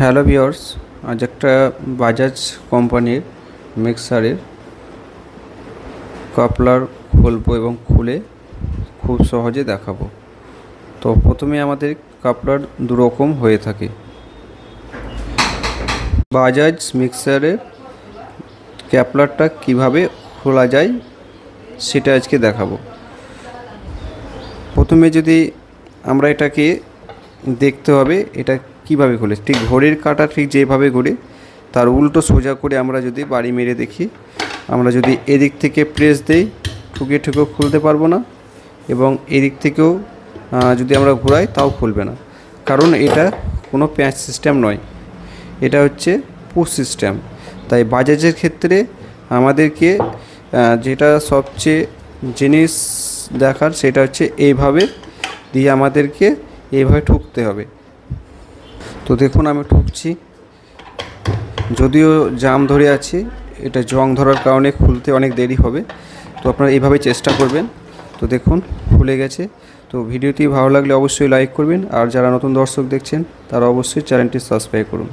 Hello viewers, আজ একটা বাজাজ কোম্পানির মিক্সারের কাপলার খুলবো এবং খুলে খুব সহজে দেখাবো। তো প্রথমে আমাদের কাপলার দুরকম হয়ে থাকে। বাজাজ মিক্সারের কাপলারটা কিভাবে খোলা যায় সেটা আজকে দেখাবো। প্রথমে যদি আমরা এটাকে দেখতে হবে এটা কিভাবে খোলে। ঠিক ঘড়ির কাঁটা ঠিক যেভাবে ঘোরে তার উল্টো সোজা করে আমরা যদি বাড়ি মেরে দেখি, আমরা যদি এদিক থেকে প্রেস দেই ঠুকে খুলতে পারবো না, এবং এদিক থেকেও যদি আমরা ঘোরাই তাও খুলবে না, কারণ এটা কোনো প্যাঁচ সিস্টেম নয়, এটা হচ্ছে পুশ সিস্টেম। তাই বাজাজের ক্ষেত্রে আমাদেরকে যেটা সবচেয়ে জিনিস দেখার সেটা হচ্ছে এইভাবে দিয়ে আমাদেরকে এইভাবে ঠুকতে হবে। তো দেখুন আমি ঠুকছি, যদিও জাম ধরে আছে, এটা জং ধরার কারণে খুলতে অনেক দেরি হবে। তো আপনারা এইভাবে চেষ্টা করবেন। তো দেখুন খুলে গেছে। তো ভিডিওটি ভালো লাগলে অবশ্যই লাইক করবেন, আর যারা নতুন দর্শক দেখছেন তারা অবশ্যই চ্যানেলটি সাবস্ক্রাইব করুন।